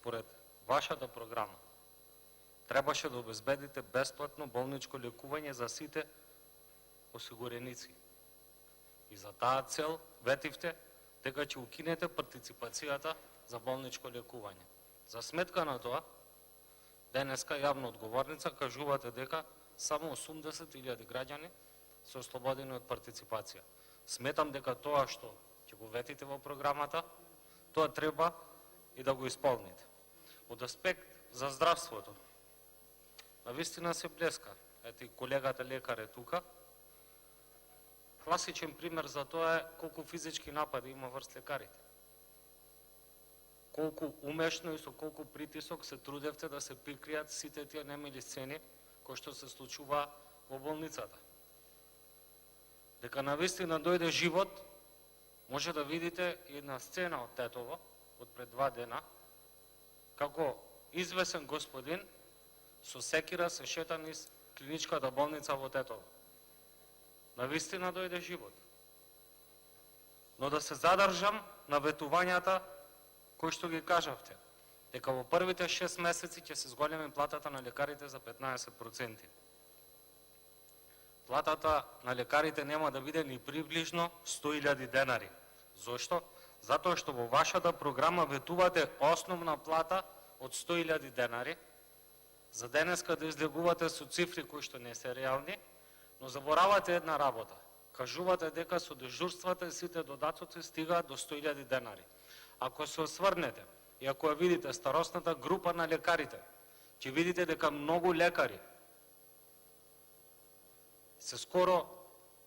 според вашата програма требаше да обезбедите бесплатно болничко лекување за сите осигуреници. И за таа цел ветивте дека ќе укинете партиципацијата за болничко лекување. За сметка на тоа, денеска јавна одговорница кажувате дека само 80.000 граѓани се ослободени од партиципација. Сметам дека тоа што ќе го ветите во програмата, тоа треба и да го исполните. Од аспект за здравството, навистина се блеска. Ето и колегата лекар е тука. Класичен пример за тоа е колку физички напади има врз лекарите. Колку умешно и со колку притисок се трудевте да се прикријат сите тие немили сцени кои што се случува во болницата. Дека навистина дојде живот, може да видите една сцена од Тетово, од пред 2 дена, како извесен господин со секира се шета низ клиничката болница во Тетово. Навистина дојде живот. Но да се задржам на ветувањата кои што ги кажавте, дека во првите 6 месеци ќе се зголеми платата на лекарите за 15%. Платата на лекарите нема да биде ни приближно 100.000 денари. Зошто? Затоа што во вашата програма ветувате основна плата од 100.000 денари, за денеска да излегувате со цифри кои што не се реални, но заборавате една работа. Кажувате дека со дежурствата и сите додатоци стигаат до 100.000 денари. Ако се осврнете и ако ја видите старосната група на лекарите, ќе видите дека многу лекари се скоро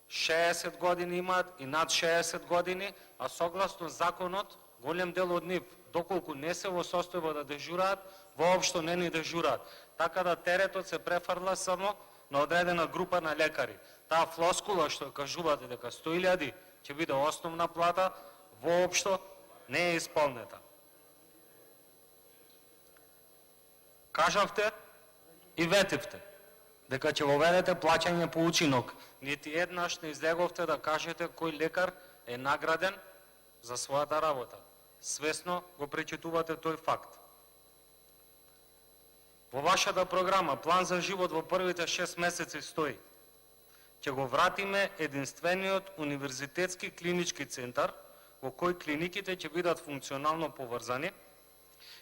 60 години имаат и над 60 години, а согласно законот, голем дел од нив, доколку не се во состојба да дежураат, воопшто не ни дежураат. Така да теретот се префрла само на одредена група на лекари. Таа флоскула што кажувате дека 100.000 ќе биде основна плата, воопшто не е исполнета. Кажавте и ветивте дека ќе воведете плаќање по учинок. Нити еднаш не излеговте да кажете кој лекар е награден за својата работа. Свесно го пречитувате тој факт. Во вашата програма План за живот во првите 6 месеци стои: ќе го вратиме единствениот универзитетски клинички центар во кој клиниките ќе бидат функционално поврзани,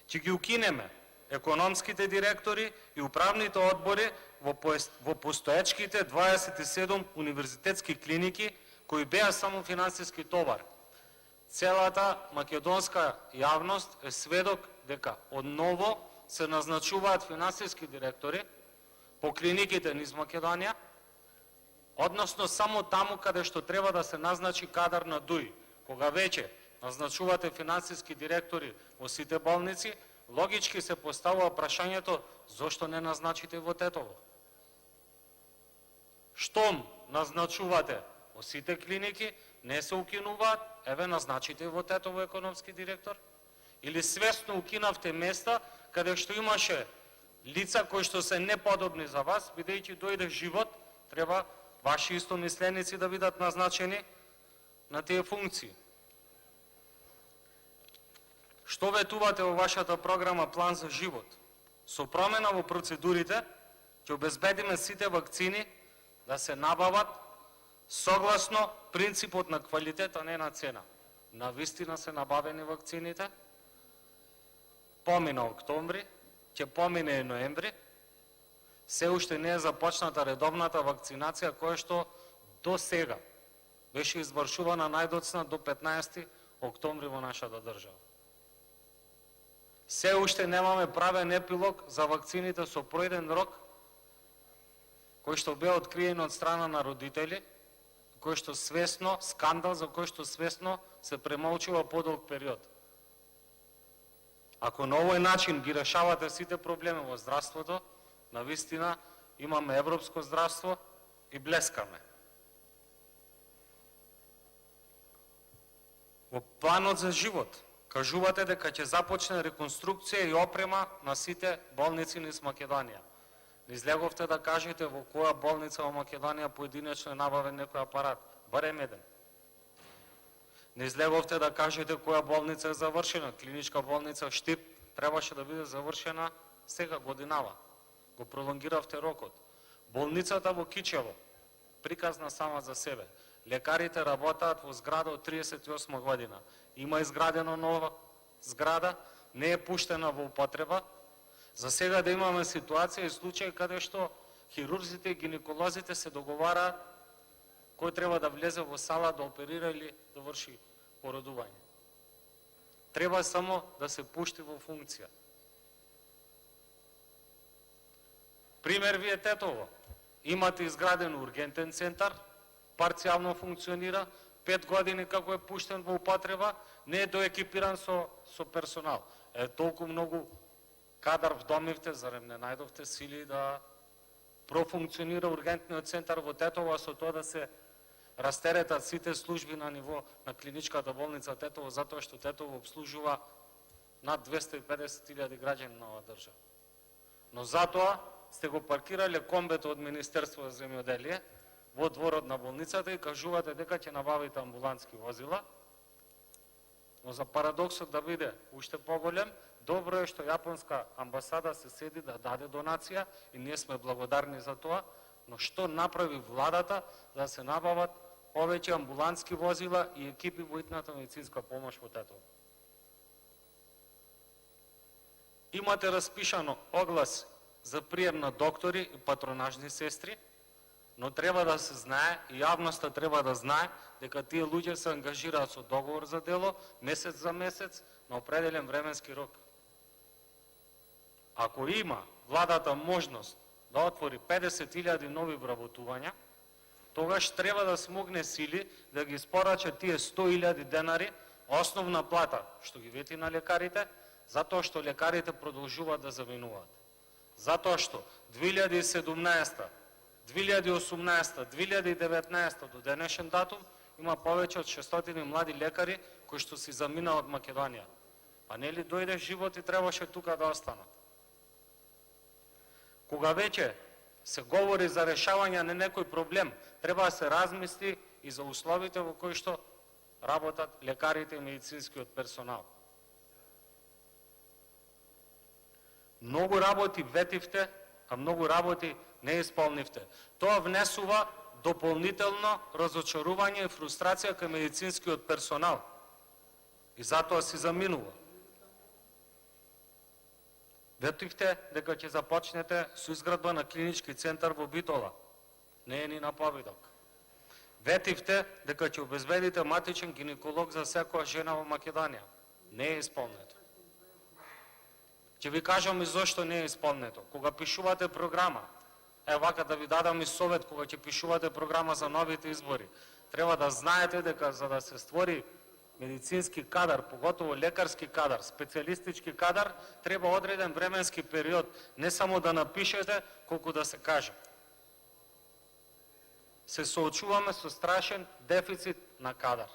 ќе ги укинеме економските директори и управните одбори во постоечките 27 универзитетски клиники кои беа само финансиски товар. Целата македонска јавност е сведок дека одново се назначуваат финансиски директори по клиниките низ Македонија, односно само таму каде што треба да се назначи кадар на ДУИ. Кога веќе назначувате финансиски директори во сите болници, логички се поставува прашањето зошто не назначите во Тетово? Штом назначувате во сите клиники, не се укинуваат, еве назначите во Тетово економски директор? Или свесно укинавте места каде што имаше лица кои што се неподобни за вас, бидејќи дојде живот, треба ваши истомисленици да бидат назначени на тие функции. Што ветувате во вашата програма План за живот? Со промена во процедурите ќе обезбедиме сите вакцини да се набават согласно принципот на квалитет, а не на цена. Навистина се набавени вакцините, помина октомври, ќе помине и ноември, се уште не е започната редовната вакцинација која што до сега беше извршувана најдоцна до 15 октомври во нашата држава. Се уште немаме правен епилог за вакцините со пројден рок, кој што бе откриен од страна на родители, кој што свесно, скандал за кој што свесно се премолчува подолг период. Ако на овој начин ги решавате сите проблеми во здравството, навистина имаме европско здравство и блескаме. Во планот за живот кажувате дека ќе започне реконструкција и опрема на сите болници низ Македонија. Не излеговте да кажете во која болница во Македонија поединечно е набавен некој апарат, барем еден. Не излеговте да кажете која болница е завршена, клиничка болница Штип, требаше да биде завршена сега годинава. Го пролонгиравте рокот. Болницата во Кичево, приказна сама за себе. Лекарите работаат во зграда од 38 година. Има изградено нова зграда, не е пуштена во употреба. За сега да имаме ситуација и случај каде што хирурзите и гинеколозите се договараат кој треба да влезе во сала да оперира или да врши породување. Треба само да се пушти во функција. Пример ви е Тетово. Имате изграден ургентен центар, парцијално функционира, 5 години како е пуштен во употреба, не е доекипиран со персонал. Толку многу кадар вдомивте, зарем не најдовте сили да профункционира ургентниот центар во Тетово, а со тоа да се растеретат сите служби на ниво на клиничката болница Тетово, затоа што Тетово обслужува над 250.000 граѓани на оваа држава. Но затоа сте го паркирале комбето од Министерство за земјоделие во дворот на болницата и кажувате дека ќе набавите амбулантски возила. Но за парадоксот да биде уште поголем, добро е што јапонска амбасада се седи да даде донација и ние сме благодарни за тоа, но што направи владата да се набават повеќе амбулантски возила и екипи во итната медицинска помош во Тетово? Имате распишано оглас за прием на доктори и патронажни сестри, но треба да се знае и јавноста треба да знае дека тие луѓе се ангажираат со договор за дело месец за месец на определен временски рок. Ако има владата можност да отвори 50.000 нови вработувања, тогаш треба да смогне сили да ги испорача тие 100.000 денари основна плата, што ги вети на лекарите, затоа што лекарите продолжуваат да заминуваат. Затоа што 2017, 2018, 2019 до денешен датум има повеќе од 600 млади лекари кои што си замина од Македонија. Па нели дојде живот и требаше тука да останат? Кога веќе се говори за решавање на некој проблем, треба да се размисли и за условите во кои што работат лекарите и медицинскиот персонал. Многу работи ветивте, а многу работи не исполнивте. Тоа внесува дополнително разочарување и фрустрација кај медицинскиот персонал. И затоа си заминува. Ветивте дека ќе започнете со изградба на клинички центар во Битола. Не е ни на повидок. Ветивте дека ќе обезбедите матичен гинеколог за секоја жена во Македонија. Не е исполнето. Ќе ви кажам и зошто не е исполнето. Кога пишувате програма, вака да ви дадам и совет, кога ќе пишувате програма за новите избори, треба да знаете дека за да се створи медицински кадар, поготово лекарски кадар, специјалистички кадар, треба одреден временски период, не само да напишете, колку да се каже. Се соочуваме со страшен дефицит на кадар.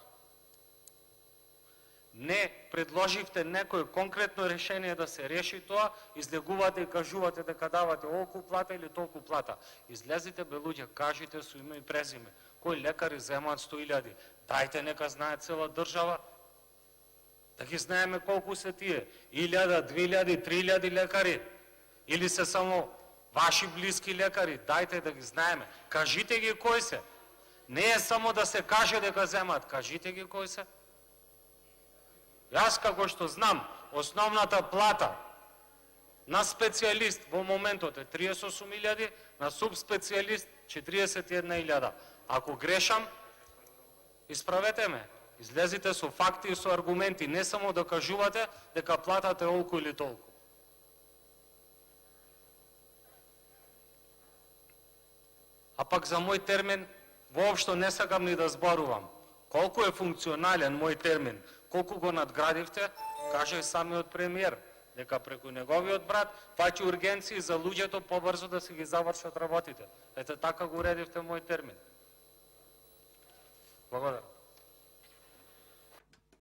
Не предложивте некој конкретно решение да се реши тоа, излегувате и кажувате дека давате олку плата или толку плата. Излезите бе луѓе, кажите со име и презиме, кои лекари земаат 100.000, дајте нека знае цела држава, да ги знаеме колку се тие, 1000, 2000, 3000 лекари, или се само ваши блиски лекари, дајте да ги знаеме, кажите ги кои се. Не е само да се каже дека земаат, кажите ги кои се. Јас како што знам, основната плата на специјалист во моментот е 38.000, на субспецијалист 41.000. Ако грешам, исправете ме. Излезите со факти и со аргументи, не само да кажувате дека платата е олку или толку. А пак за мој термин, воопшто не сакам ни да зборувам. Колку е функционален мој термин, колку го надградивте, каже и самиот премиер, дека преку неговиот брат фаќа ургенции за луѓето побрзо да се ги завршат работите. Ете така го уредивте мој термин. Благодарам.